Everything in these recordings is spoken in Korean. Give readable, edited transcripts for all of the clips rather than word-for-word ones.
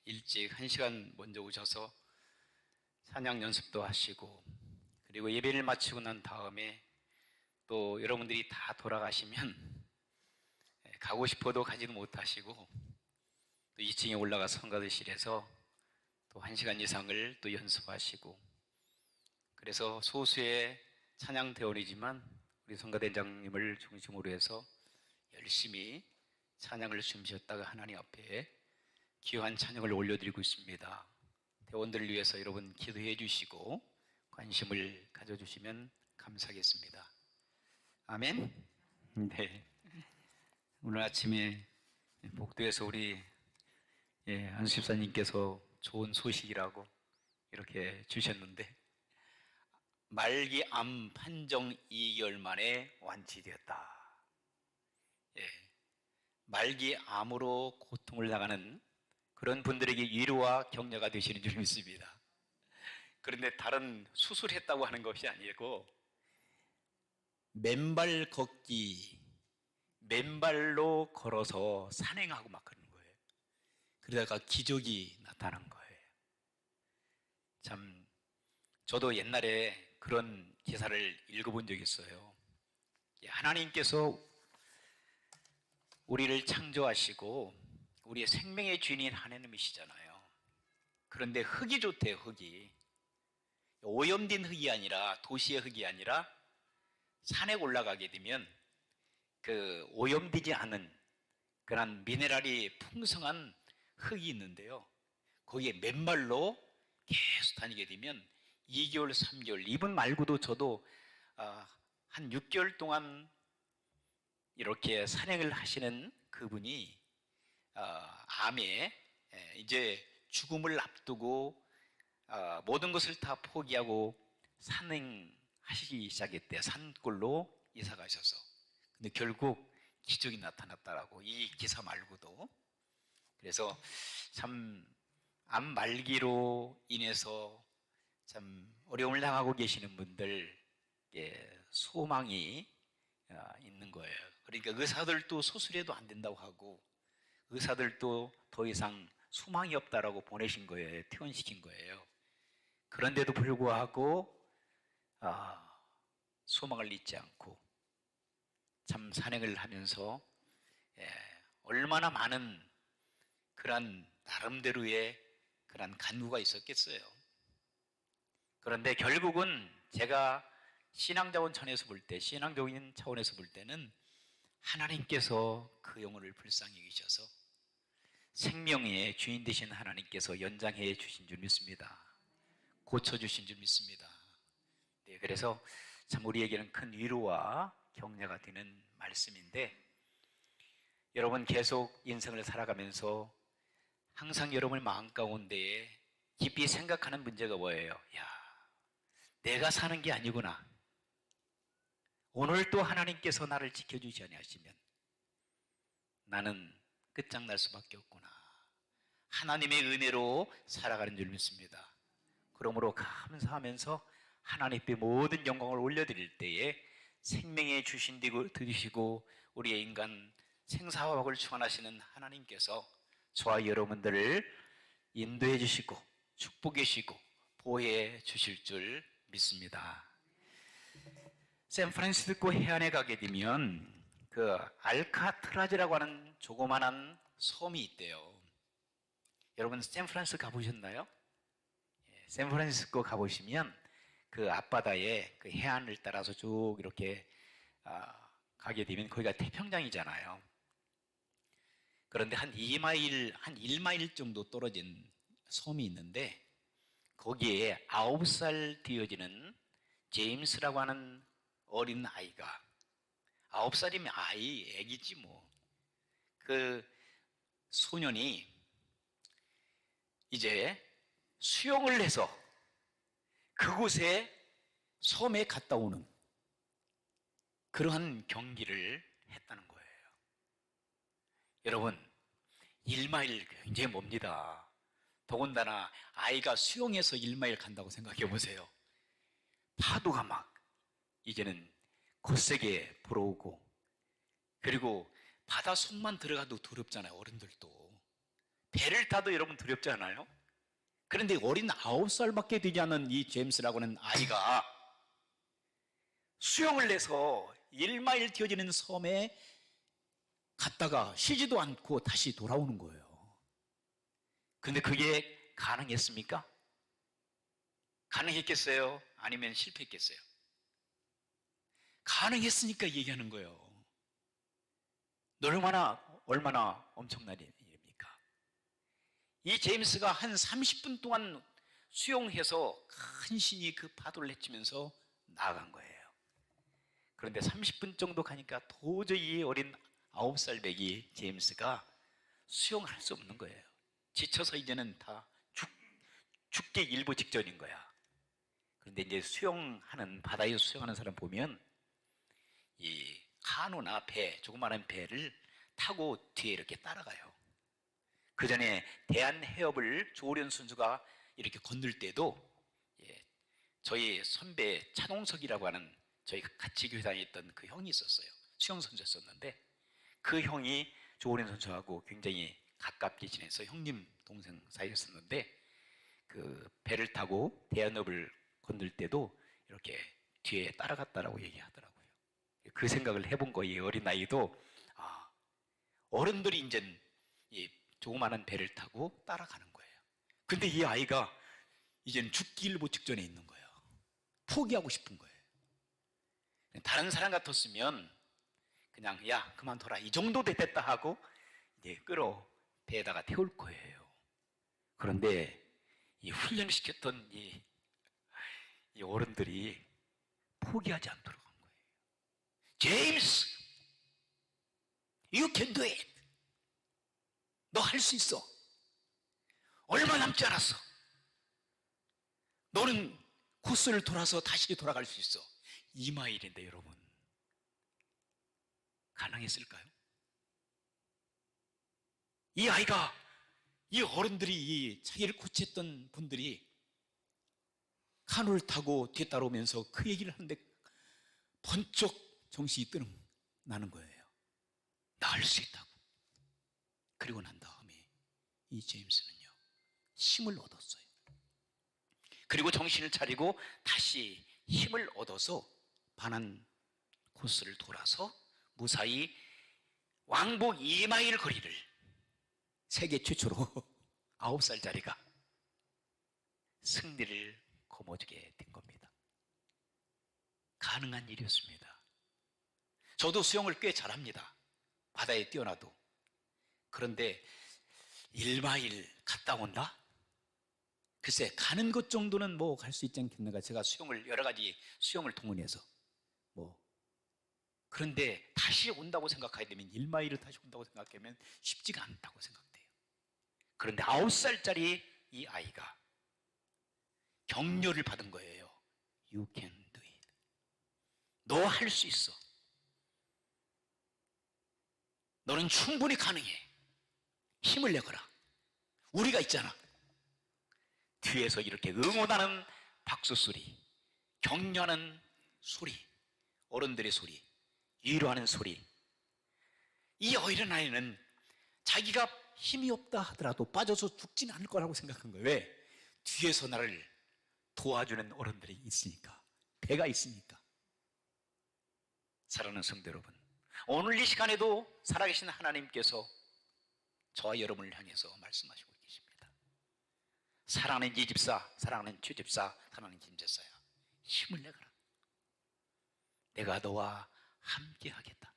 일찍 1시간 먼저 오셔서 찬양 연습도 하시고, 그리고 예배를 마치고 난 다음에 또 여러분들이 다 돌아가시면 가고 싶어도 가지도 못하시고, 또 2층에 올라가 성가대실에서 또 1시간 이상을 또 연습하시고, 그래서 소수의 찬양 대원이지만 우리 성가대장님을 중심으로 해서 열심히 찬양을 숨쉬었다가 하나님 앞에 귀한 찬양을 올려드리고 있습니다. 대원들을 위해서 여러분 기도해 주시고 관심을 가져주시면 감사하겠습니다. 아멘. 네. 오늘 아침에 복도에서 우리 안수 집사님께서 좋은 소식이라고 이렇게 주셨는데, 말기 암 판정 2개월 만에 완치되었다. 말기 암으로 고통을 당하는 그런 분들에게 위로와 격려가 되시는 줄 믿습니다. 그런데 다른 수술했다고 하는 것이 아니고 맨발 걷기, 맨발로 걸어서 산행하고 막 그러는 거예요. 그러다가 기적이 나타난 거예요. 참, 저도 옛날에 그런 기사를 읽어본 적이 있어요. 하나님께서 우리를 창조하시고 우리의 생명의 주인인 하나님이시잖아요. 그런데 흙이 좋대요. 흙이 오염된 흙이 아니라, 도시의 흙이 아니라 산에 올라가게 되면 그 오염되지 않은 그런 미네랄이 풍성한 흙이 있는데요, 거기에 맨발로 계속 다니게 되면 2개월, 3개월, 이분 말고도 저도 한 6개월 동안 이렇게 산행을 하시는 그분이 암에 이제 죽음을 앞두고 모든 것을 다 포기하고 산행하시기 시작했대요. 산골로 이사 가셔서. 근데 결국 기적이 나타났다라고, 이 기사 말고도. 그래서 참 암 말기로 인해서 참 어려움을 당하고 계시는 분들 소망이 있는 거예요. 그러니까 의사들도 수술해도 안 된다고 하고, 의사들도 더 이상 소망이 없다라고 보내신 거예요. 퇴원시킨 거예요. 그런데도 불구하고 소망을 잊지 않고 참 산행을 하면서 얼마나 많은 그런 나름대로의 그런 간구가 있었겠어요. 그런데 결국은 제가 신앙적인 차원에서 볼 때는 하나님께서 그 영혼을 불쌍히 여기셔서 생명의 주인 되신 하나님께서 연장해 주신 줄 믿습니다. 고쳐주신 줄 믿습니다. 네, 그래서 참 우리에게는 큰 위로와 격려가 되는 말씀인데, 여러분 계속 인생을 살아가면서 항상 여러분 마음 가운데에 깊이 생각하는 문제가 뭐예요? 야, 내가 사는 게 아니구나. 오늘 또 하나님께서 나를 지켜주지 아니하시면 나는 끝장날 수밖에 없구나. 하나님의 은혜로 살아가는 줄 믿습니다. 그러므로 감사하면서 하나님께 모든 영광을 올려드릴 때에 생명의 주신 드리시고 우리의 인간 생사화복을 축원하시는 하나님께서 저와 여러분들을 인도해 주시고 축복해 주시고 보호해 주실 줄 믿습니다. 샌프란시스코 해안에 가게 되면 그 알카트라즈라고 하는 조그만한 섬이 있대요. 여러분 샌프란시스코 가보셨나요? 샌프란시스코 가보시면 그 앞바다에 그 해안을 따라서 쭉 이렇게 가게 되면 거기가 태평양이잖아요. 그런데 한 1마일 정도 떨어진 섬이 있는데 거기에 9살 되어지는 제임스라고 하는 어린 아이가, 9살이면 애기지 뭐. 그 소년이 이제 수영을 해서 그곳에 섬에 갔다 오는 그러한 경기를 했다는 거예요. 여러분, 1마일 굉장히 멉니다. 더군다나 아이가 수영해서 1마일 간다고 생각해 보세요. 파도가 막 이제는 거세게 불어오고, 그리고 바다 속만 들어가도 두렵잖아요. 어른들도 배를 타도 여러분 두렵지 않아요? 그런데 어린 9살밖에 되지 않은 이 제임스라고 하는 아이가 수영을 해서 1마일 뛰어지는 섬에 갔다가 쉬지도 않고 다시 돌아오는 거예요. 근데 그게 가능했습니까? 가능했겠어요? 아니면 실패했겠어요? 가능했으니까 얘기하는 거예요. 얼마나 엄청난 일입니까? 이 제임스가 한 30분 동안 수영해서 간신히 그 파도를 헤치면서 나아간 거예요. 그런데 30분 정도 가니까 도저히 어린 9살 배기 제임스가 수영할 수 없는 거예요. 지쳐서 이제는 다 죽게 일보 직전인 거야. 그런데 이제 바다에서 수영하는 사람 보면 이 카누나 배, 조그마한 배를 타고 뒤에 이렇게 따라가요. 그 전에 대한해협을 조오련 선수가 이렇게 건널 때도 저희 선배 차동석이라고 하는 저희 같이 교회 다녔던 그 형이 있었어요. 수영 선수였었는데 그 형이 조오련 선수하고 굉장히 가깝게 지내서 형님 동생 사이였었는데 그 배를 타고 대한해협을 건널 때도 이렇게 뒤에 따라갔다라고 얘기하더라고요. 그 생각을 해본 거예요. 어린 아이도 어른들이 이제 이 조그마한 배를 타고 따라가는 거예요. 근데 이 아이가 이제는 죽기 일보 직전에 있는 거예요. 포기하고 싶은 거예요. 다른 사람 같았으면 그냥 야 그만둬라 이 정도 됐다 하고 이제 끌어 배에다가 태울 거예요. 그런데 이 훈련시켰던 이 어른들이 포기하지 않도록 한 거예요. 제임스, you can do it. 너 할 수 있어. 얼마 남지 않았어. 너는 코스를 돌아서 다시 돌아갈 수 있어. 2마일인데 여러분 가능했을까요? 이 아이가 이 어른들이 자기를 코치했던 분들이 카누를 타고 뒤따라오면서 그 얘기를 하는데 번쩍 정신이 나는 거예요. 나 할 수 있다고. 그리고 난 다음에 이 제임스는요 힘을 얻었어요. 그리고 정신을 차리고 다시 힘을 얻어서 반환 코스를 돌아서 무사히 왕복 2마일 거리를 세계 최초로 9살짜리가 승리를 거머쥐게 된 겁니다. 가능한 일이었습니다. 저도 수영을 꽤 잘합니다. 바다에 뛰어나도. 그런데 1마일 갔다 온다? 글쎄 가는 것 정도는 뭐 갈 수 있지 않겠는가. 제가 여러 가지 수영을 동원해서 그런데 다시 온다고 생각하게 되면 1마일을 다시 온다고 생각하면 쉽지가 않다고 생각돼요. 그런데 9살짜리 이 아이가 격려를 받은 거예요. You can do it. 너 할 수 있어. 너는 충분히 가능해. 힘을 내거라. 우리가 있잖아. 뒤에서 이렇게 응원하는 박수 소리, 격려하는 소리, 어른들의 소리, 위로하는 소리. 이 어린 아이는 자기가 힘이 없다 하더라도 빠져서 죽지는 않을 거라고 생각한 거예요. 왜? 뒤에서 나를 도와주는 어른들이 있으니까, 배가 있으니까. 사랑하는 성도 여러분, 오늘 이 시간에도 살아계신 하나님께서 저와 여러분을 향해서 말씀하시고 계십니다. 사랑하는 이 집사, 사랑하는 최 집사, 사랑하는 김 집사야, 힘을 내거라. 내가 너와 함께 하겠다.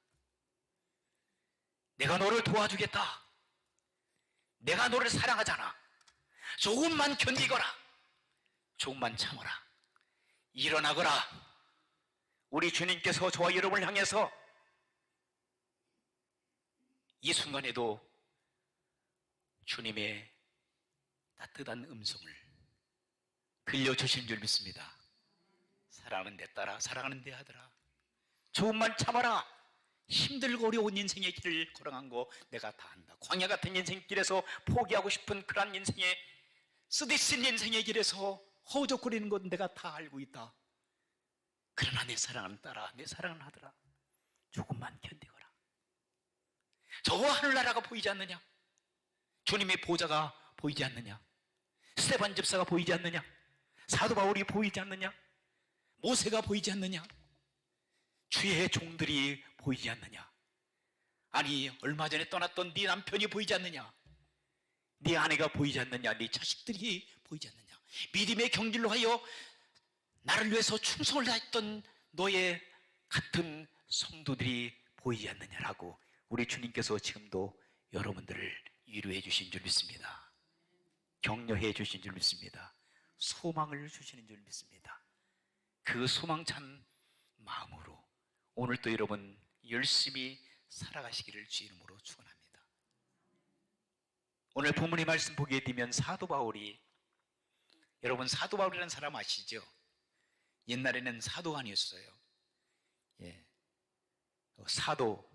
내가 너를 도와주겠다. 내가 너를 사랑하잖아. 조금만 견디거라. 조금만 참아라. 일어나거라. 우리 주님께서 저와 여러분을 향해서 이 순간에도 주님의 따뜻한 음성을 들려주신 줄 믿습니다. 사랑하는 내 딸아, 사랑하는 내 아들아, 조금만 참아라. 힘들고 어려운 인생의 길을 걸어간 거 내가 다 안다. 광야 같은 인생길에서 포기하고 싶은 그런 인생의 쓰디쓴 인생의 길에서 허우적거리는 건 내가 다 알고 있다. 그러나 내 사랑하는 딸아, 내 사랑하는 아들아, 조금만 견디거라. 저 하늘나라가 보이지 않느냐? 주님의 보좌가 보이지 않느냐? 스데반 집사가 보이지 않느냐? 사도 바울이 보이지 않느냐? 모세가 보이지 않느냐? 주의 종들이 보이지 않느냐? 아니, 얼마 전에 떠났던 네 남편이 보이지 않느냐? 네 아내가 보이지 않느냐? 네 자식들이 보이지 않느냐? 믿음의 경질로 하여 나를 위해서 충성을 다했던 너의 같은 성도들이 보이지 않느냐라고 우리 주님께서 지금도 여러분들을 위로해 주신 줄 믿습니다. 격려해 주신 줄 믿습니다. 소망을 주시는 줄 믿습니다. 그 소망찬 마음으로 오늘도 여러분 열심히 살아가시기를 주 이름으로 축원합니다. 오늘 본문의 말씀 보게 되면 사도 바울이, 여러분 사도 바울이라는 사람 아시죠? 옛날에는 사도가 아니었어요. 예, 사도.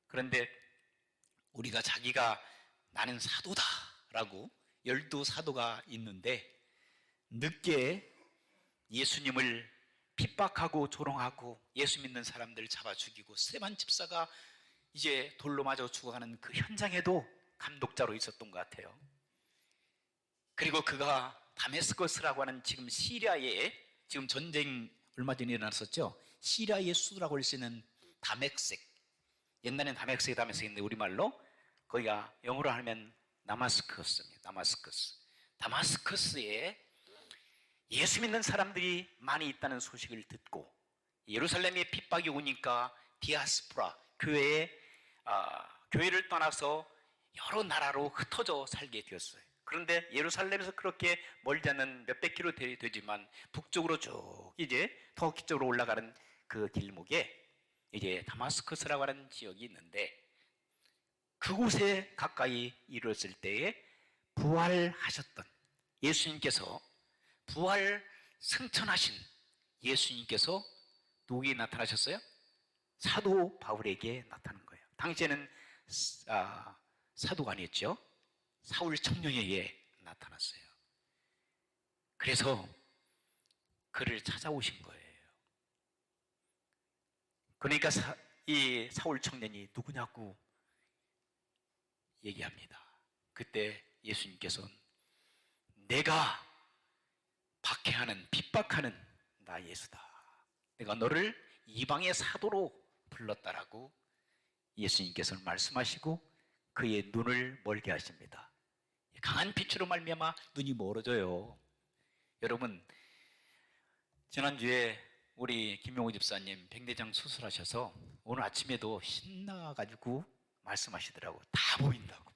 그런데 우리가 자기가 나는 사도다라고 12사도가 있는데 늦게 예수님을 핍박하고 조롱하고 예수 믿는 사람들 잡아 죽이고 스데반 집사가 이제 돌로 맞아 죽어가는 그 현장에도 감독자로 있었던 것 같아요. 그리고 그가 다메스커스라고 하는 지금 시리아에 지금 전쟁 얼마 전에 일어났었죠. 시리아의 수도라고 할 수 있는 다메섹, 옛날엔 다메섹인데 우리말로 거기가 영어로 하면 다마스커스입니다. 다마스커스에 예수 믿는 사람들이 많이 있다는 소식을 듣고 예루살렘에 핍박이 오니까 디아스포라, 교회를 떠나서 여러 나라로 흩어져 살게 되었어요. 그런데 예루살렘에서 그렇게 멀지 않은 몇백 킬로 되지만 북쪽으로 쭉 이제 터키쪽으로 올라가는 그 길목에 이제 다마스커스라고 하는 지역이 있는데 그곳에 가까이 이르렀을 때에 부활하셨던 예수님께서, 부활 승천하신 예수님께서 누구에게 나타나셨어요? 사도 바울에게 나타난 거예요. 당시에는 사도가 아니었죠. 사울 청년에게 나타났어요. 그래서 그를 찾아오신 거예요. 그러니까 이 사울 청년이 누구냐고 얘기합니다. 그때 예수님께서는 내가 박해하는, 핍박하는 나 예수다. 내가 너를 이방의 사도로 불렀다라고 예수님께서는 말씀하시고 그의 눈을 멀게 하십니다. 강한 빛으로 말미암아 눈이 멀어져요. 여러분, 지난주에 우리 김용호 집사님 백내장 수술하셔서 오늘 아침에도 신나가지고 말씀하시더라고. 다 보인다고.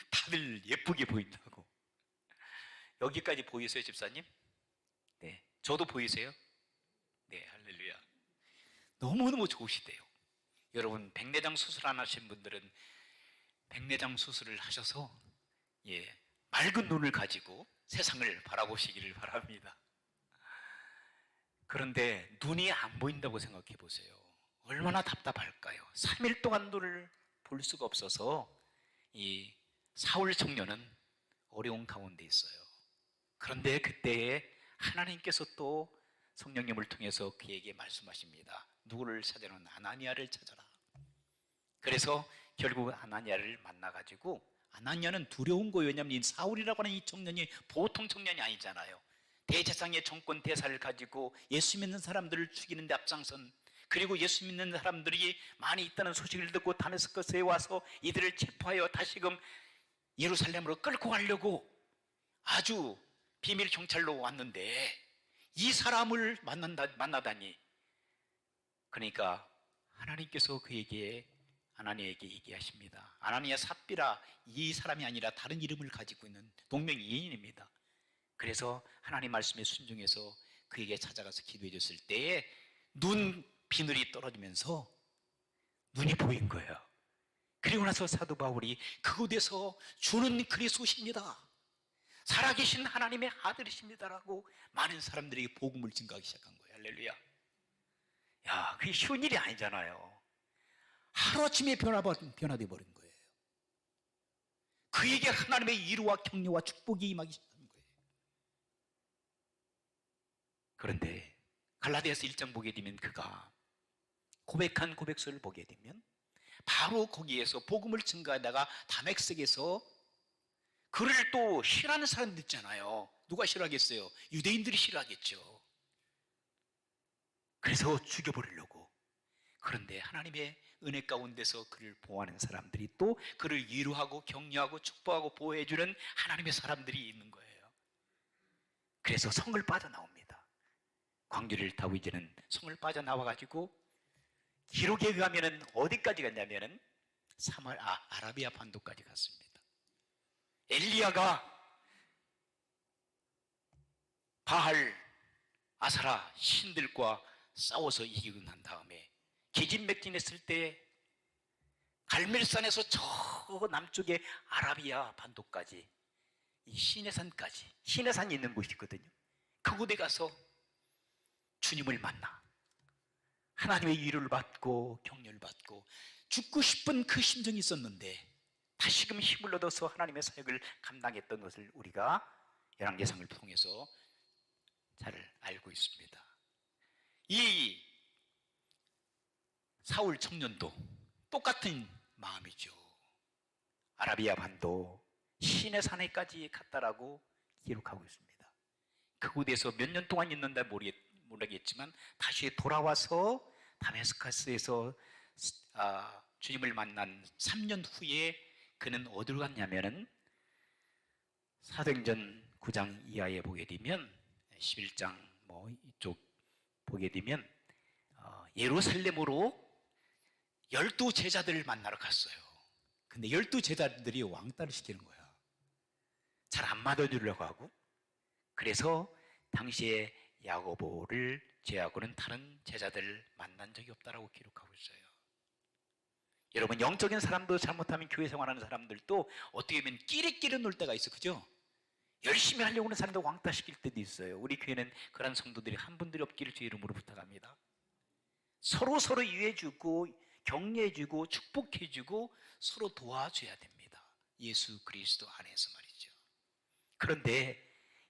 다들 예쁘게 보인다고. 여기까지 보이세요, 집사님? 네. 저도 보이세요? 네, 할렐루야. 너무너무 좋으시대요. 여러분, 백내장 수술 안 하신 분들은 백내장 수술을 하셔서 맑은 눈을 가지고 세상을 바라보시기를 바랍니다. 그런데 눈이 안 보인다고 생각해 보세요. 얼마나 답답할까요? 3일 동안 눈을 볼 수가 없어서 이 사울 청년은 어려운 가운데 있어요. 그런데 그때에 하나님께서 또 성령님을 통해서 그에게 말씀하십니다. 누구를 찾아라? 아나니아를 찾아라. 그래서 결국 아나니아를 만나가지고, 아나니아는 두려운 거예요. 왜냐하면 이 사울이라고 하는 이 청년이 보통 청년이 아니잖아요. 대제사장의 정권 대사를 가지고 예수 믿는 사람들을 죽이는 데 앞장선, 그리고 예수 믿는 사람들이 많이 있다는 소식을 듣고 다메스커스에 와서 이들을 체포하여 다시금 예루살렘으로 끌고 가려고 아주 비밀 경찰로 왔는데 이 사람을 만나다니. 그러니까 하나님께서 그에게, 아나니아에게 얘기하십니다. 아나니아 삽비라, 이 사람이 아니라 다른 이름을 가지고 있는 동명이인입니다. 그래서 하나님 말씀에 순종해서 그에게 찾아가서 기도해 줬을 때에 눈 비늘이 떨어지면서 눈이 보인 거예요. 그리고 나서 사도 바울이 그곳에서 주는 그리스도십니다, 살아계신 하나님의 아들이십니다라고 많은 사람들에게 복음을 증거하기 시작한 거예요. 할렐루야. 야, 그게 쉬운 일이 아니잖아요. 하루아침에 변화되어 버린 거예요. 그에게 하나님의 위로와 격려와 축복이 임하기 시작한 거예요. 그런데 갈라디아서 1장 보게 되면 그가 고백한 고백서를 보게 되면 바로 거기에서 복음을 증거하다가 다메섹에서 그를 또 싫어하는 사람들 있잖아요. 누가 싫어하겠어요? 유대인들이 싫어하겠죠. 그래서 죽여버리려고. 그런데 하나님의 은혜 가운데서 그를 보호하는 사람들이 또 그를 위로하고 격려하고 축복하고 보호해주는 하나님의 사람들이 있는 거예요. 그래서 성을 빠져나옵니다. 광주리를 타고 이제는 성을 빠져나와가지고 기록에 의하면 어디까지 갔냐면은 아라비아 반도까지 갔습니다. 엘리야가 바알, 아사라 신들과 싸워서 이기고 난 다음에 기진맥진했을 때 갈멜산에서 저 남쪽에 아라비아 반도까지, 이 시내산까지, 시내산이 있는 곳이 있거든요. 그곳에 가서 주님을 만나 하나님의 위로를 받고 격려를 받고 죽고 싶은 그 심정이 있었는데 다시금 힘을 얻어서 하나님의 사역을 감당했던 것을 우리가 열왕기상을 통해서 잘 알고 있습니다. 이 사울 청년도 똑같은 마음이죠. 아라비아 반도 시내산에까지 갔다라고 기록하고 있습니다. 그곳에서 몇 년 동안 있는다 모르겠지만 다시 돌아와서 다메스커스에서 주님을 만난 3년 후에 그는 어디로 갔냐면은 사도행전 9장 이하에 보게 되면 11장 뭐 이쪽 보게 되면 예루살렘으로 12제자들을 만나러 갔어요. 근데 12제자들이 왕따를 시키는 거야. 잘 안 맞아주려고 하고. 그래서 당시에 야고보를 제하고는 다른 제자들을 만난 적이 없다라고 기록하고 있어요. 여러분, 영적인 사람도 잘못하면 교회 생활하는 사람들도 어떻게 보면 끼리끼리 놀 때가 있어, 그죠? 열심히 하려고 하는 사람도 왕따시킬 때도 있어요. 우리 교회는 그런 성도들이 한 분들이 없기를 주의 이름으로 부탁합니다. 서로 이해해주고 격려해주고 축복해주고 서로 도와줘야 됩니다. 예수 그리스도 안에서 말이죠. 그런데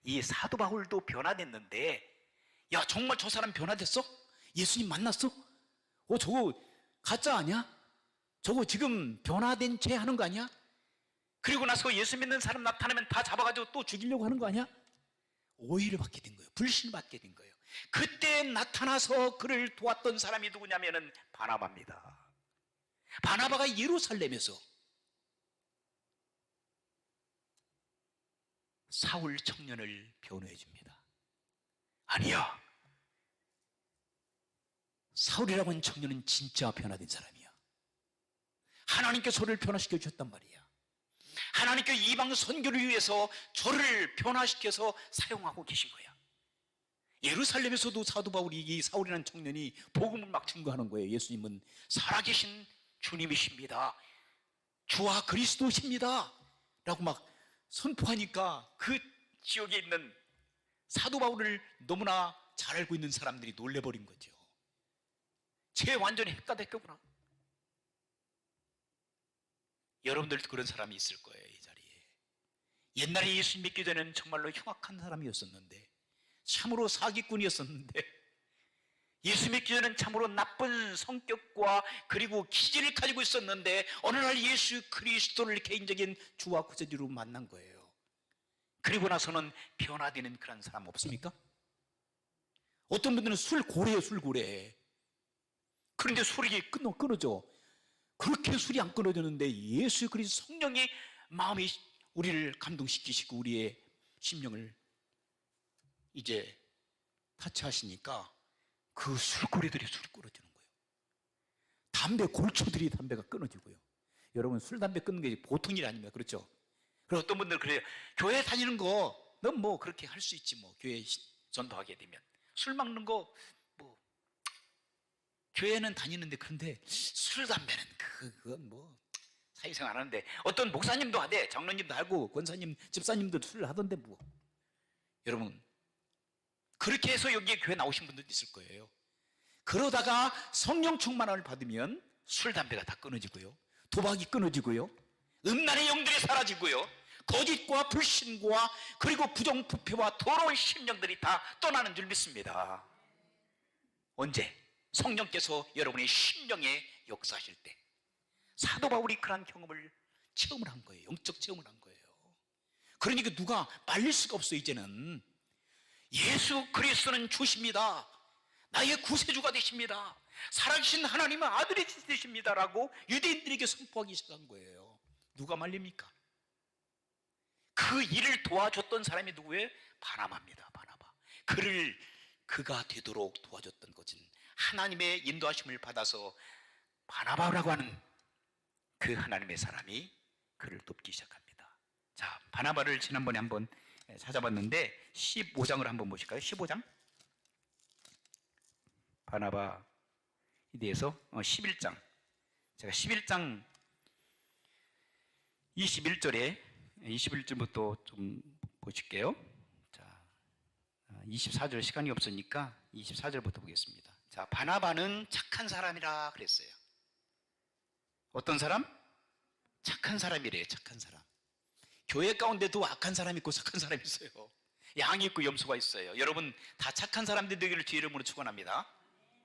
이 사도 바울도 변화됐는데, 야, 정말 저 사람 변화됐어? 예수님 만났어? 저거 가짜 아니야? 저거 지금 변화된 채 하는 거 아니야? 그리고 나서 예수 믿는 사람 나타나면 다 잡아가지고 또 죽이려고 하는 거 아니야? 오해를 받게 된 거예요. 불신을 받게 된 거예요. 그때 나타나서 그를 도왔던 사람이 누구냐면은 바나바입니다. 바나바가 예루살렘에서 사울 청년을 변호해 줍니다. 아니야, 사울이라고 하는 청년은 진짜 변화된 사람이야. 하나님께서 저를 변화시켜 주셨단 말이야. 하나님께서 이방 선교를 위해서 저를 변화시켜서 사용하고 계신 거야. 예루살렘에서도 사도 바울이, 이 사울이라는 청년이 복음을 막 증거하는 거예요. 예수님은 살아계신 주님이십니다. 주와 그리스도십니다. 라고 막 선포하니까 그 지역에 있는 사도 바울을 너무나 잘 알고 있는 사람들이 놀래버린 거죠. 쟤 완전히 헷가됐구나. 여러분들도 그런 사람이 있을 거예요, 이 자리에. 옛날에 예수 믿기 전에는 정말로 흉악한 사람이었었는데, 참으로 사기꾼이었었는데, 예수 믿기 전에는 참으로 나쁜 성격과 그리고 기질을 가지고 있었는데, 어느 날 예수 그리스도를 개인적인 주와 구세주로 만난 거예요. 그리고 나서는 변화되는 그런 사람 없습니까? 어떤 분들은 술고래예요, 술고래. 그런데 술이 끊어져. 그렇게 술이 안 끊어지는데 예수 그리스도 성령이 마음이 우리를 감동시키시고 우리의 심령을 이제 타치하시니까 그 술고래들이 술이 끊어지는 거예요. 담배 골초들이 담배가 끊어지고요. 여러분, 술 담배 끊는 게 보통 일 아닙니까? 그렇죠? 그리고 어떤 분들은 그래요. 교회 다니는 거 넌 뭐 그렇게 할 수 있지, 뭐 교회 전도하게 되면. 술 먹는 거 뭐 교회는 다니는데, 그런데 술 담배는 그건 뭐 사회생활 안 하는데, 어떤 목사님도 하대, 장로님도 하고 권사님, 집사님도 술을 하던데 뭐. 여러분, 그렇게 해서 여기에 교회 나오신 분들도 있을 거예요. 그러다가 성령 충만함을 받으면 술 담배가 다 끊어지고요, 도박이 끊어지고요, 음란의 영들이 사라지고요, 거짓과 불신과 그리고 부정부패와 더러운 심령들이 다 떠나는 줄 믿습니다. 언제? 성령께서 여러분의 심령에 역사하실 때. 사도 바울이 그런 경험을 체험을 한 거예요. 영적 체험을 한 거예요. 그러니까 누가 말릴 수가 없어요. 이제는 예수 그리스도는 주십니다. 나의 구세주가 되십니다. 살아계신 하나님의 아들이 되십니다라고 유대인들에게 선포하기 시작한 거예요. 누가 말립니까? 그 일을 도와줬던 사람이 누구예요? 바나바입니다. 바나바. 그가 되도록 도와줬던 것은 하나님의 인도하심을 받아서 바나바라고 하는 그 하나님의 사람이 그를 돕기 시작합니다. 자, 바나바를 지난번에 한번 찾아봤는데 15장을 한번 보실까요? 15장. 바나바에 대해서 11장. 제가 11장 21절부터 좀 보실게요. 자, 24절 시간이 없으니까 24절부터 보겠습니다. 자, 바나바는 착한 사람이라 그랬어요. 어떤 사람? 착한 사람이래요. 착한 사람. 교회 가운데도 악한 사람이 있고 착한 사람이 있어요. 양이 있고 염소가 있어요. 여러분 다 착한 사람들 되기를 주 이름으로 축원합니다.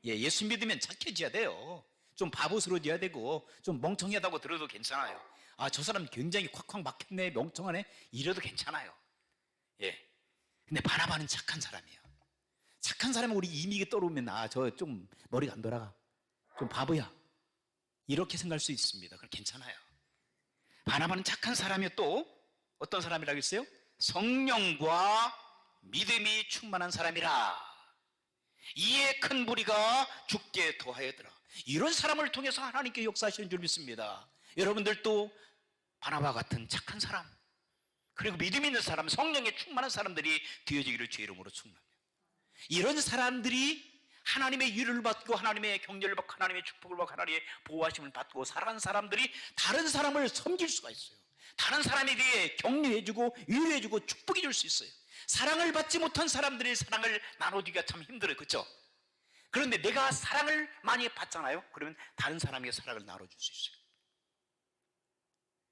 예수 믿으면 착해져야 돼요. 좀 바보스러워져야 되고 좀 멍청하다고 들어도 괜찮아요. 아, 저 사람 굉장히 콱콱 막혔네, 멍청하네, 이래도 괜찮아요. 근데 바나바는 착한 사람이에요. 착한 사람은 우리 이미게 떠오르면 저 좀 머리가 안 돌아가, 좀 바보야, 이렇게 생각할 수 있습니다. 그럼 괜찮아요. 바나바는 착한 사람이요. 또 어떤 사람이라고 했어요? 성령과 믿음이 충만한 사람이라. 이에 큰 무리가 죽게 더하였더라. 이런 사람을 통해서 하나님께 역사하시는 줄 믿습니다. 여러분들도 바나바 같은 착한 사람, 그리고 믿음 있는 사람, 성령에 충만한 사람들이 되어지기를 주의 이름으로 축원합니다. 이런 사람들이 하나님의 위로를 받고 하나님의 격려를 받고 하나님의 축복을 받고 하나님의 보호하심을 받고 살아가는 사람들이 다른 사람을 섬길 수가 있어요. 다른 사람에게 격려해주고 위로해주고 축복해 줄 수 있어요. 사랑을 받지 못한 사람들의 사랑을 나눠주기가 참 힘들어요. 그렇죠? 그런데 내가 사랑을 많이 받잖아요. 그러면 다른 사람에게 사랑을 나눠줄 수 있어요.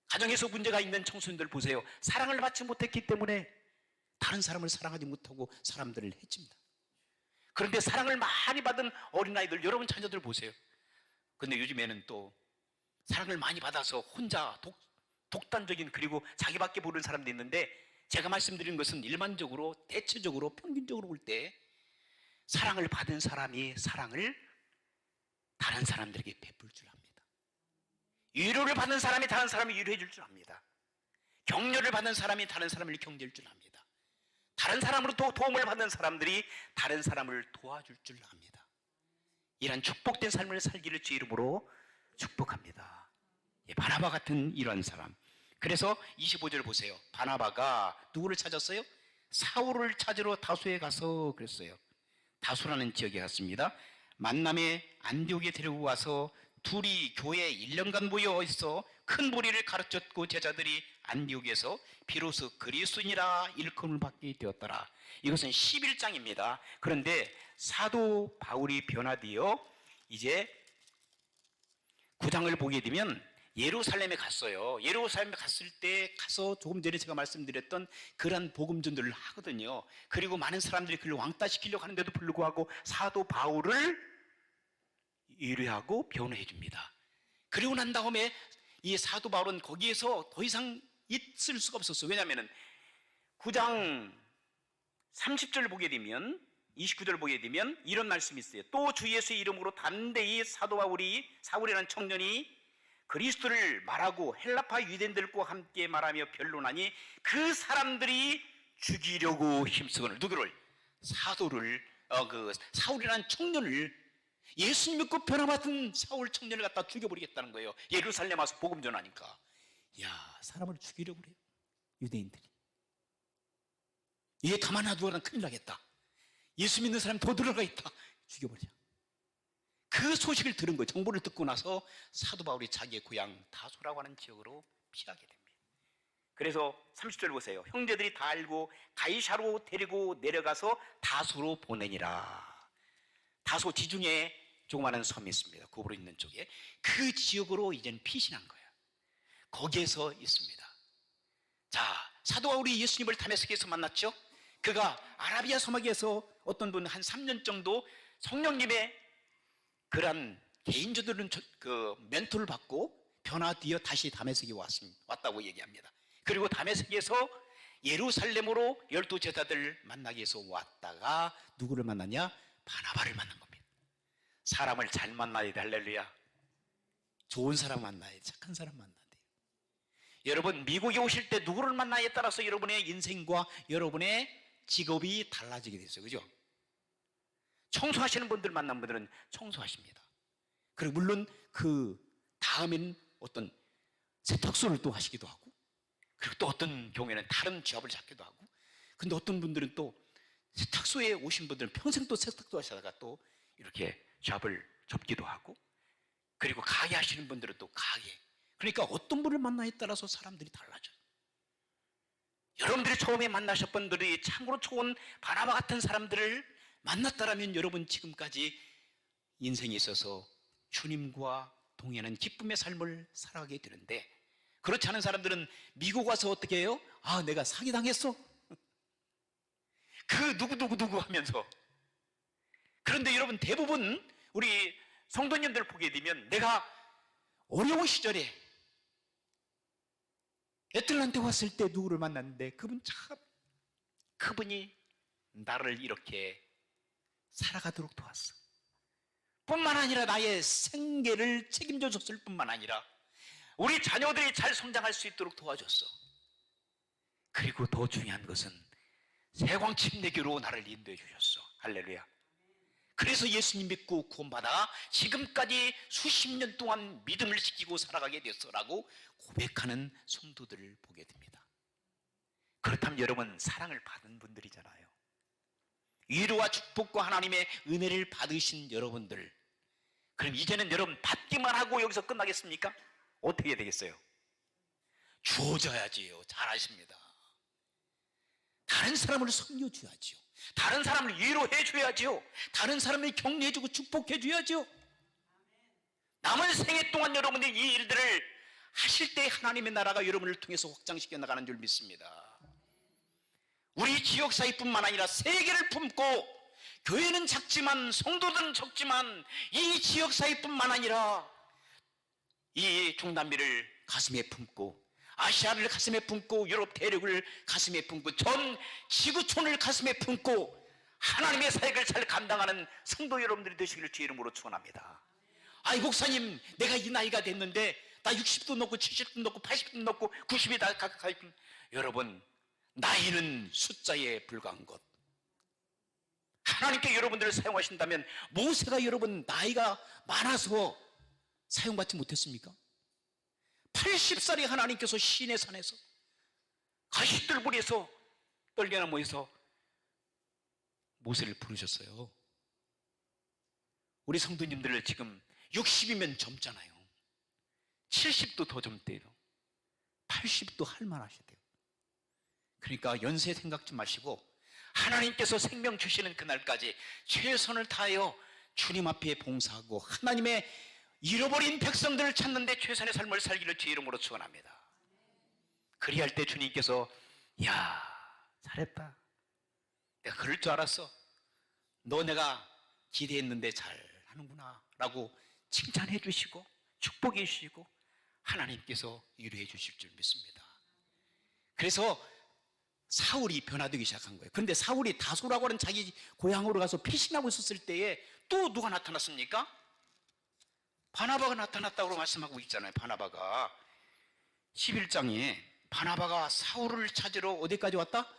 가정에서 문제가 있는 청소년들 보세요. 사랑을 받지 못했기 때문에 다른 사람을 사랑하지 못하고 사람들을 해칩니다. 그런데 사랑을 많이 받은 어린아이들, 여러분 자녀들 보세요. 근데 요즘에는 또 사랑을 많이 받아서 혼자 독단적인, 그리고 자기밖에 모르는 사람도 있는데, 제가 말씀드리는 것은 일반적으로, 대체적으로, 평균적으로 볼 때 사랑을 받은 사람이 사랑을 다른 사람들에게 베풀 줄 압니다. 위로를 받는 사람이 다른 사람을 위로해 줄 줄 압니다. 격려를 받는 사람이 다른 사람을 격려할 줄 압니다. 다른 사람으로부터 도움을 받는 사람들이 다른 사람을 도와줄 줄 압니다. 이런 축복된 삶을 살기를 주 이름으로 축복합니다. 바나바 같은 이런 사람. 그래서 25절 보세요. 바나바가 누구를 찾았어요? 사울을 찾으러 다소에 가서 그랬어요. 다소라는 지역에 갔습니다. 만남에 안디옥에 데리고 와서 둘이 교회에 1년간 모여 있어 큰 무리를 가르쳤고 제자들이 안디옥에서 비로소 그리스도인이라 일컬음을 받게 되었더라. 이것은 11장입니다. 그런데 사도 바울이 변화되어 이제 9장을 보게 되면 예루살렘에 갔어요. 예루살렘에 갔을 때 가서 조금 전에 제가 말씀드렸던 그런 복음전도를 하거든요. 그리고 많은 사람들이 그를 왕따시키려고 하는데도 불구하고 사도 바울을 위로하고 변호해 줍니다. 그리고 난 다음에 이 사도 바울은 거기에서 더 이상 있을 수가 없었어요. 왜냐하면 9장 30절을 보게 되면, 29절을 보게 되면 이런 말씀이 있어요. 또 주 예수의 이름으로 담대히 사도 바울이, 사울이라는 청년이 그리스도를 말하고 헬라파 유대인들과 함께 말하며 변론하니 그 사람들이 죽이려고 힘쓰거늘. 누구를? 사도를, 사울이라는 청년을, 예수 믿고 변화받은 사울 청년을 갖다 죽여버리겠다는 거예요. 예루살렘 와서 복음 전하니까. 사람을 죽이려고 그래요, 유대인들이. 얘 가만 놔두고는 큰일 나겠다. 예수 믿는 사람이 더 들어가 있다. 죽여버려. 그 소식을 들은 거예요. 정보를 듣고 나서 사도 바울이 자기의 고향 다소라고 하는 지역으로 피하게 됩니다. 그래서 30절 보세요. 형제들이 다 알고 가이사로 데리고 내려가서 다소로 보내니라. 다소 지중해 조그마한 섬이 있습니다. 고부로 있는 쪽에. 그 지역으로 이제는 피신한 거예요. 거기에서 있습니다. 자, 사도 바울이 예수님을 다메섹에서 만났죠. 그가 아라비아 서막에서 어떤 분 한 3년 정도 성령님의 그런 개인적인 그 멘토를 받고 변화되어 다시 다메섹에 왔다고 얘기합니다. 그리고 다메섹에서 예루살렘으로 12제자들 만나기 위해서 왔다가 누구를 만났냐? 바나바를 만난 겁니다. 사람을 잘 만나야 돼. 할렐루야. 좋은 사람 만나야 돼. 착한 사람 만나야 돼요. 여러분, 미국에 오실 때 누구를 만나에 따라서 여러분의 인생과 여러분의 직업이 달라지게 됐어요. 그죠? 청소하시는 분들 만난 분들은 청소하십니다. 그리고 물론 그 다음에는 어떤 세탁소를 또 하시기도 하고, 그리고 또 어떤 경우에는 다른 취업을 잡기도 하고, 근데 어떤 분들은 또 세탁소에 오신 분들은 평생 또 세탁소 하시다가 또 이렇게 잡을 접기도 하고, 그리고 가게 하시는 분들은 또 가게. 그러니까 어떤 분을 만나에 따라서 사람들이 달라져요. 여러분들이 처음에 만나셨던 분들이 참으로 좋은 바나바 같은 사람들을 만났다라면 여러분 지금까지 인생에 있어서 주님과 동행하는 기쁨의 삶을 살아가게 되는데, 그렇지 않은 사람들은 미국 와서 어떻게 해요? 아, 내가 사기당했어? 그 누구 하면서. 그런데 여러분, 대부분 우리 성도님들 보게 되면 내가 어려운 시절에 애틀란타 왔을 때 누구를 만났는데 그분이 나를 이렇게 살아가도록 도왔어. 뿐만 아니라 나의 생계를 책임져 줬을 뿐만 아니라 우리 자녀들이 잘 성장할 수 있도록 도와줬어. 그리고 더 중요한 것은 세광침례교로 나를 인도해 주셨어. 할렐루야. 그래서 예수님 믿고 구원받아 지금까지 수십 년 동안 믿음을 지키고 살아가게 됐어라고 고백하는 성도들을 보게 됩니다. 그렇다면 여러분, 사랑을 받은 분들이잖아요. 위로와 축복과 하나님의 은혜를 받으신 여러분들, 그럼 이제는 여러분 받기만 하고 여기서 끝나겠습니까? 어떻게 해야 되겠어요? 주어져야지요. 잘 아십니다. 다른 사람을 섬겨줘야지요. 다른 사람을 위로해 줘야지요. 다른 사람을 격려해 주고 축복해 줘야지요. 남은 생애 동안 여러분들이 이 일들을 하실 때 하나님의 나라가 여러분을 통해서 확장시켜 나가는 줄 믿습니다. 우리 지역사회뿐만 아니라 세계를 품고, 교회는 작지만 성도들은 적지만 이 지역사회뿐만 아니라 이 중남미를 가슴에 품고, 아시아를 가슴에 품고, 유럽 대륙을 가슴에 품고, 전 지구촌을 가슴에 품고 하나님의 사역을 잘 감당하는 성도 여러분들이 되시기를 주의 이름으로 축원합니다. 아이, 목사님, 내가 이 나이가 됐는데 나 60도 넘고 70도 넘고 80도 넘고 90이 다 가까이. 여러분, 나이는 숫자에 불과한 것. 하나님께 여러분들을 사용하신다면 모세가 여러분 나이가 많아서 사용받지 못했습니까? 80살에 하나님께서 시내 산에서 가시떨굴에서 떨겨나무에서 모세를 부르셨어요. 우리 성도님들 지금 60이면 젊잖아요. 70도 더 젊대요. 80도 할만하시대요. 그러니까 연세 생각 좀 마시고 하나님께서 생명 주시는 그날까지 최선을 다하여 주님 앞에 봉사하고 하나님의 잃어버린 백성들을 찾는 데 최선의 삶을 살기를 주의 이름으로 축원합니다. 그리할 때 주님께서 야, 잘했다. 내가 그럴 줄 알았어. 너 내가 기대했는데 잘 하는구나 라고 칭찬해 주시고 축복해 주시고 하나님께서 위로해 주실 줄 믿습니다. 그래서 사울이 변화되기 시작한 거예요. 그런데 사울이 다소라고 하는 자기 고향으로 가서 피신하고 있었을 때에 또 누가 나타났습니까? 바나바가 나타났다고 말씀하고 있잖아요. 바나바가 11장에 바나바가 사울을 찾으러 어디까지 왔다?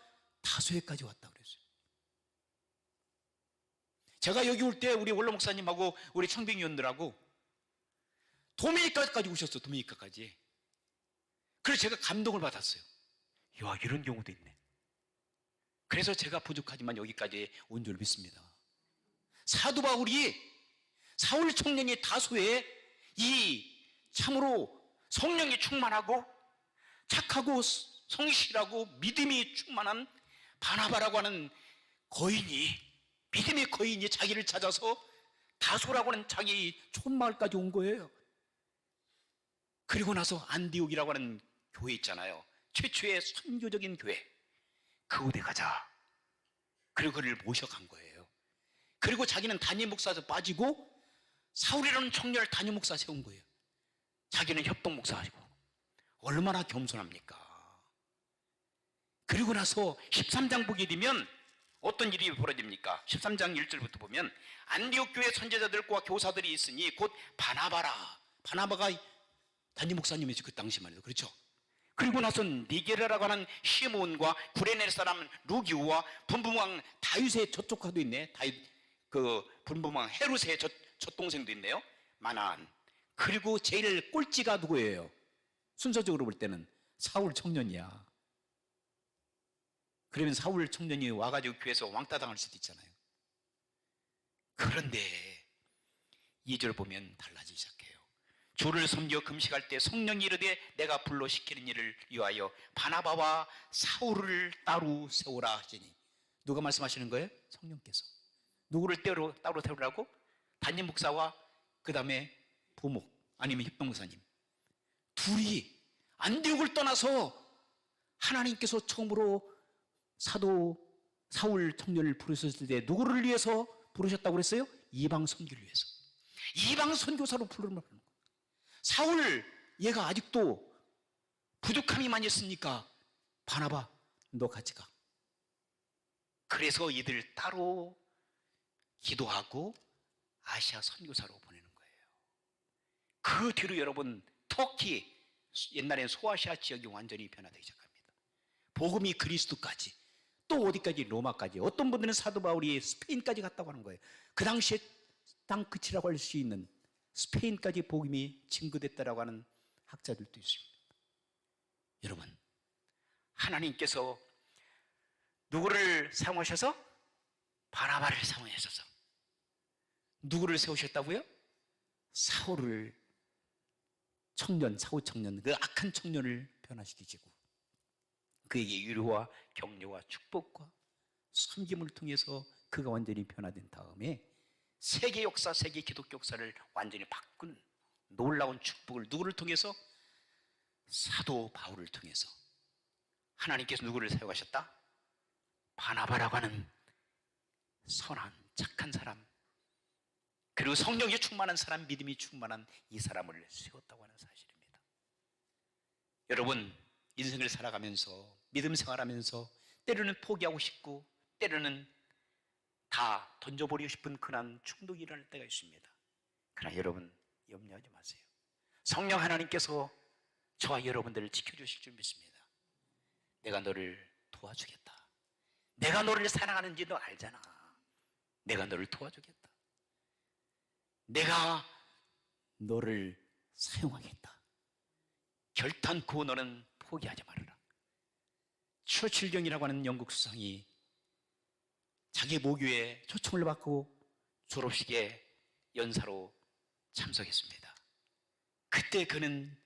다소에까지 왔다 그랬어요. 제가 여기 올 때 우리 원로 목사님하고 우리 청빙위원들하고 도미니카까지 오셨어요. 도미니카까지. 그래서 제가 감동을 받았어요. 야, 이런 경우도 있네. 그래서 제가 부족하지만 여기까지 온 줄 믿습니다. 사도 바울이 사울 청년이 다소에 이 참으로 성령이 충만하고 착하고 성실하고 믿음이 충만한 바나바라고 하는 거인이, 믿음의 거인이 자기를 찾아서 다소라고 하는 자기 촌마을까지 온 거예요. 그리고 나서 안디옥이라고 하는 교회 있잖아요. 최초의 선교적인 교회. 그곳에 가자. 그리고 그를 모셔간 거예요. 그리고 자기는 담임 목사에서 빠지고 사울이라는 청년을 담임 목사 세운 거예요. 자기는 협동 목사 하시고. 얼마나 겸손합니까? 그리고 나서 13장 보게 되면 어떤 일이 벌어집니까? 13장 1절부터 보면 안디옥 교회 선제자들과 교사들이 있으니 곧 바나바가 담임 목사님이죠. 그 당시 말이죠. 그렇죠? 그리고 나서 니게르라고 하는 시몬과 구레네 사람 루기우와 분부왕 다윗의 저쪽화도 있네. 다윗 그 분부왕 헤롯의 젖동생도 있네요. 마나안. 그리고 제일 꼴찌가 누구예요? 순서적으로 볼 때는 사울 청년이야. 그러면 사울 청년이 와가지고 교회에서 왕따 당할 수도 있잖아요. 그런데 2절 보면 달라지기 시작해요. 주를 섬겨 금식할 때 성령이 이르되 내가 불러 시키는 일을 위하여 바나바와 사울을 따로 세우라 하시니, 누가 말씀하시는 거예요? 성령께서. 누구를 따로 세우라고? 담임 목사와 그 다음에 부목 아니면 협동무사님 둘이 안디옥을 떠나서 하나님께서 처음으로 사도 사울 청년을 부르셨을 때 누구를 위해서 부르셨다고 그랬어요? 이방 선교를 위해서. 이방 선교사로 부르는 거예요. 사울 얘가 아직도 부족함이 많이 있으니까 바나바 너 같이 가. 그래서 이들 따로 기도하고 아시아 선교사로 보내는 거예요. 그 뒤로 여러분 터키, 옛날엔 소아시아 지역이 완전히 변화되기 시작합니다. 복음이 그리스도까지, 또 어디까지? 로마까지. 어떤 분들은 사도 바울이 스페인까지 갔다고 하는 거예요. 그 당시에 땅 끝이라고 할 수 있는 스페인까지 복음이 증거됐다라고 하는 학자들도 있습니다. 여러분, 하나님께서 누구를 사용하셔서? 바나바를 사용하셔서 누구를 세우셨다고요? 사울 청년, 그 악한 청년을 변화시키시고 그에게 위로와 격려와 축복과 섬김을 통해서 그가 완전히 변화된 다음에 세계 역사, 세계 기독교 역사를 완전히 바꾼 놀라운 축복을 누구를 통해서? 사도 바울을 통해서 하나님께서 누구를 사용하셨다? 바나바라고 하는 선한 착한 사람, 그리고 성령이 충만한 사람, 믿음이 충만한 이 사람을 세웠다고 하는 사실입니다. 여러분, 인생을 살아가면서 믿음 생활하면서 때로는 포기하고 싶고 때로는 다 던져버리고 싶은 그런 충동이 일어날 때가 있습니다. 그러나 여러분 염려하지 마세요. 성령 하나님께서 저와 여러분들을 지켜주실 줄 믿습니다. 내가 너를 도와주겠다. 내가 너를 사랑하는지 너 알잖아. 내가 너를 도와주겠다. 내가 너를 사용하겠다. 결단코 너는 포기하지 말아라. 처칠경이라고 하는 영국 수상이 자기 모교에 초청을 받고 졸업식에 연사로 참석했습니다. 그때 그는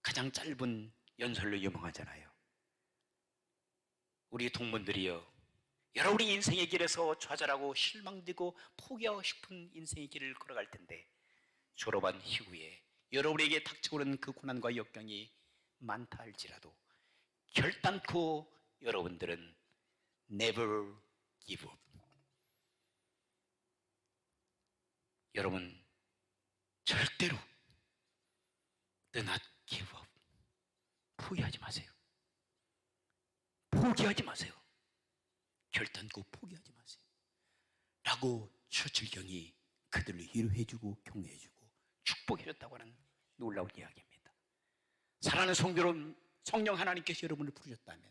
가장 짧은 연설로 유명하잖아요. 우리 동문들이여, 여러분이 인생의 길에서 좌절하고 실망되고 포기하고 싶은 인생의 길을 걸어갈 텐데 졸업한 이후에 여러분에게 닥쳐오는 그 고난과 역경이 많다 할지라도 결단코 여러분들은 never give up. 여러분 절대로 do not give up. 포기하지 마세요. 포기하지 마세요. 결단코 포기하지 마세요. 라고 처칠경이 그들을 위로해주고 격려해주고 축복해줬다고 하는 놀라운 이야기입니다. 사랑하는 성도로, 성령 하나님께서 여러분을 부르셨다면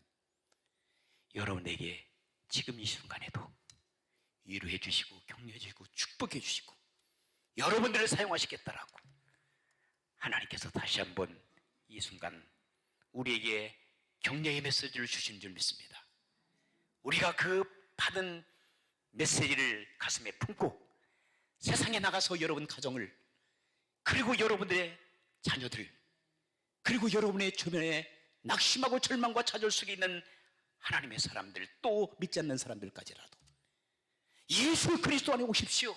여러분에게 지금 이 순간에도 위로해주시고 격려해주시고 축복해주시고 여러분들을 사용하시겠다라고 하나님께서 다시 한번 이 순간 우리에게 격려의 메시지를 주신 줄 믿습니다. 우리가 그 받은 메시지를 가슴에 품고 세상에 나가서 여러분 가정을, 그리고 여러분들의 자녀들, 그리고 여러분의 주변에 낙심하고 절망과 좌절 속에 있는 하나님의 사람들, 또 믿지 않는 사람들까지라도 예수 그리스도 안에 오십시오.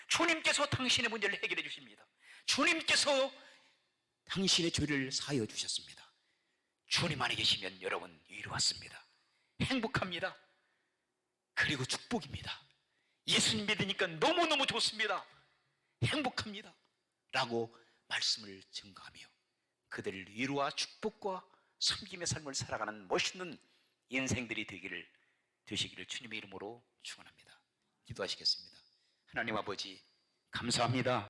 주님께서 당신의 문제를 해결해 주십니다. 주님께서 당신의 죄를 사하여 주셨습니다. 주님 안에 계시면 여러분 위로받습니다. 행복합니다. 그리고 축복입니다. 예수님 믿으니까 너무너무 좋습니다. 행복합니다. 라고 말씀을 증거하며 그들을 위로와 축복과 섬김의 삶을 살아가는 멋있는 인생들이 되시기를 주님의 이름으로 축원합니다. 기도하시겠습니다. 하나님 아버지 감사합니다.